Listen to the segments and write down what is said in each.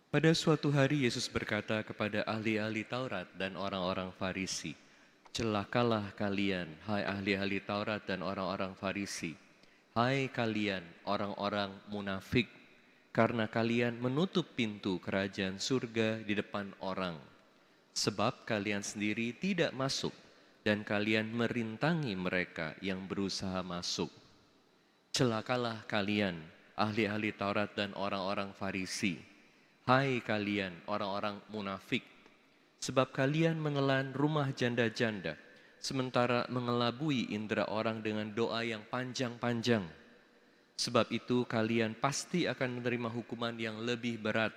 Pada suatu hari Yesus berkata kepada ahli-ahli Taurat dan orang-orang Farisi, "Celakalah kalian, hai ahli-ahli Taurat dan orang-orang Farisi, hai kalian orang-orang munafik, karena kalian menutup pintu kerajaan surga di depan orang. Sebab kalian sendiri tidak masuk dan kalian merintangi mereka yang berusaha masuk. Celakalah kalian, ahli-ahli Taurat dan orang-orang Farisi, hai kalian orang-orang munafik, sebab kalian menelan rumah janda-janda, sementara mengelabui indera orang dengan doa yang panjang-panjang. Sebab itu kalian pasti akan menerima hukuman yang lebih berat.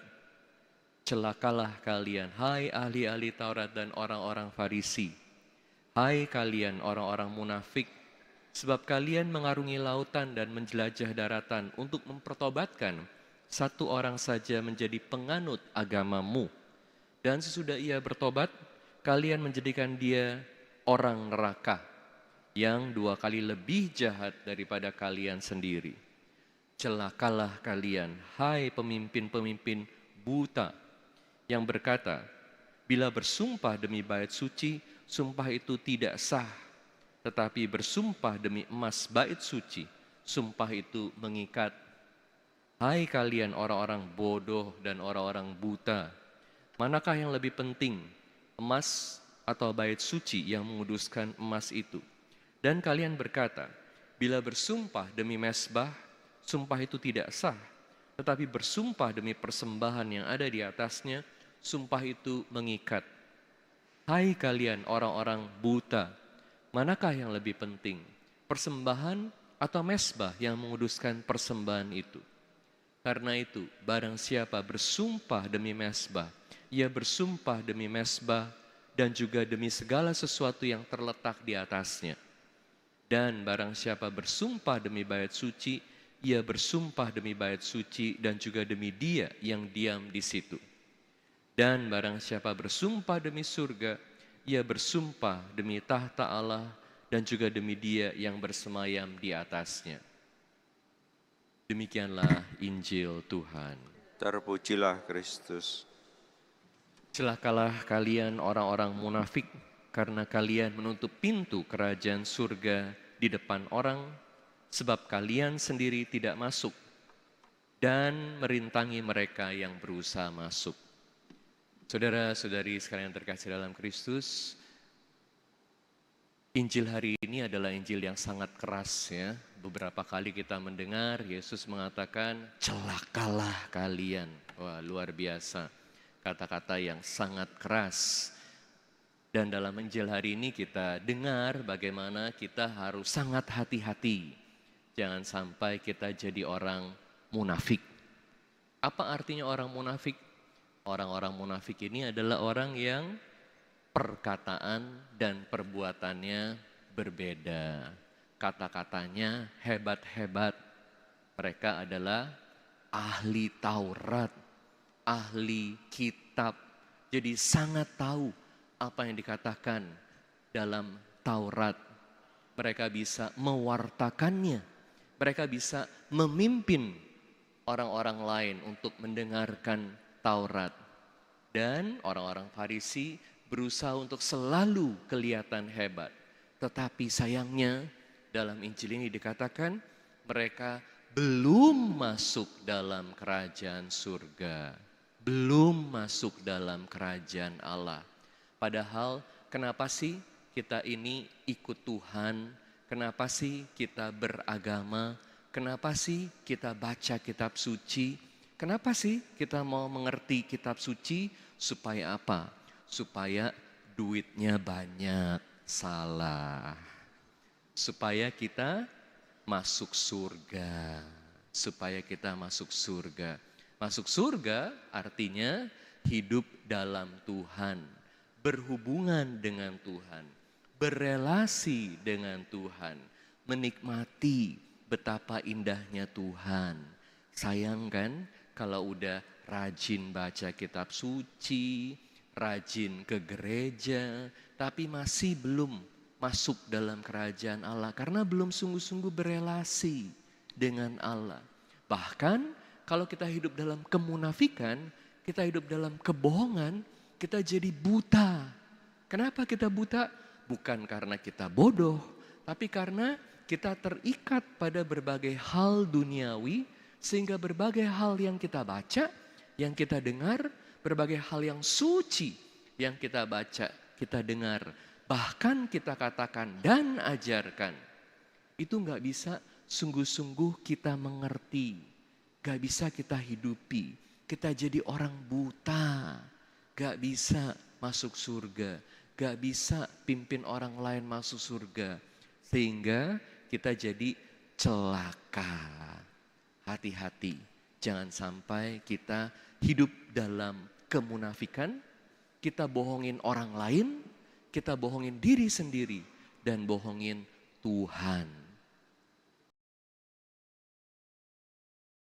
Celakalah kalian, hai ahli-ahli Taurat dan orang-orang Farisi, hai kalian orang-orang munafik, sebab kalian mengarungi lautan dan menjelajah daratan untuk mempertobatkan satu orang saja menjadi penganut agamamu. Dan sesudah ia bertobat, kalian menjadikan dia orang neraka yang 2 kali lebih jahat daripada kalian sendiri. Celakalah kalian, hai pemimpin-pemimpin buta, yang berkata, bila bersumpah demi bait suci, sumpah itu tidak sah. Tetapi bersumpah demi emas bait suci, sumpah itu mengikat. Hai kalian orang-orang bodoh dan orang-orang buta, manakah yang lebih penting, emas atau bait suci yang menguduskan emas itu? Dan kalian berkata, bila bersumpah demi mezbah, sumpah itu tidak sah. Tetapi bersumpah demi persembahan yang ada di atasnya, sumpah itu mengikat. Hai kalian orang-orang buta, manakah yang lebih penting, persembahan atau mezbah yang menguduskan persembahan itu? Karena itu, barang siapa bersumpah demi mezbah, ia bersumpah demi mezbah dan juga demi segala sesuatu yang terletak di atasnya. Dan barang siapa bersumpah demi bait suci, ia bersumpah demi bait suci dan juga demi dia yang diam di situ. Dan barang siapa bersumpah demi surga, ia bersumpah demi tahta Allah dan juga demi dia yang bersemayam di atasnya. Demikianlah Injil Tuhan. Terpujilah Kristus. Celakalah kalian orang-orang munafik, karena kalian menutup pintu kerajaan surga di depan orang, sebab kalian sendiri tidak masuk dan merintangi mereka yang berusaha masuk. Saudara-saudari sekalian terkasih dalam Kristus, Injil hari ini adalah Injil yang sangat keras ya. Beberapa kali kita mendengar Yesus mengatakan, celakalah kalian. Wah, luar biasa. Kata-kata yang sangat keras. Dan dalam Injil hari ini kita dengar bagaimana kita harus sangat hati-hati. Jangan sampai kita jadi orang munafik. Apa artinya orang munafik? Orang-orang munafik ini adalah orang yang perkataan dan perbuatannya berbeda. Kata-katanya hebat-hebat. Mereka adalah ahli Taurat, ahli kitab. Jadi sangat tahu apa yang dikatakan dalam Taurat. Mereka bisa mewartakannya. Mereka bisa memimpin orang-orang lain untuk mendengarkan Taurat. Dan orang-orang Farisi berusaha untuk selalu kelihatan hebat. Tetapi sayangnya dalam Injil ini dikatakan mereka belum masuk dalam kerajaan surga. Belum masuk dalam kerajaan Allah. Padahal kenapa sih kita ini ikut Tuhan? Kenapa sih kita beragama? Kenapa sih kita baca kitab suci? Kenapa sih kita mau mengerti kitab suci? Supaya apa? Supaya duitnya banyak. Salah. Supaya kita masuk surga. Supaya kita masuk surga. Masuk surga artinya hidup dalam Tuhan. Berhubungan dengan Tuhan. Berelasi dengan Tuhan. Menikmati betapa indahnya Tuhan. Sayang kan kalau udah rajin baca kitab suci, rajin ke gereja, tapi masih belum masuk dalam kerajaan Allah karena belum sungguh-sungguh berelasi dengan Allah. Bahkan kalau kita hidup dalam kemunafikan, kita hidup dalam kebohongan, kita jadi buta. Kenapa kita buta? Bukan karena kita bodoh, tapi karena kita terikat pada berbagai hal duniawi, sehingga berbagai hal yang kita baca, yang kita dengar, berbagai hal yang suci yang kita baca, kita dengar, bahkan kita katakan dan ajarkan, itu gak bisa sungguh-sungguh kita mengerti, gak bisa kita hidupi. Kita jadi orang buta, gak bisa masuk surga, gak bisa pimpin orang lain masuk surga. Sehingga kita jadi celaka. Hati-hati, jangan sampai kita hidup dalam kemunafikan, kita bohongin orang lain, kita bohongin diri sendiri, dan bohongin Tuhan.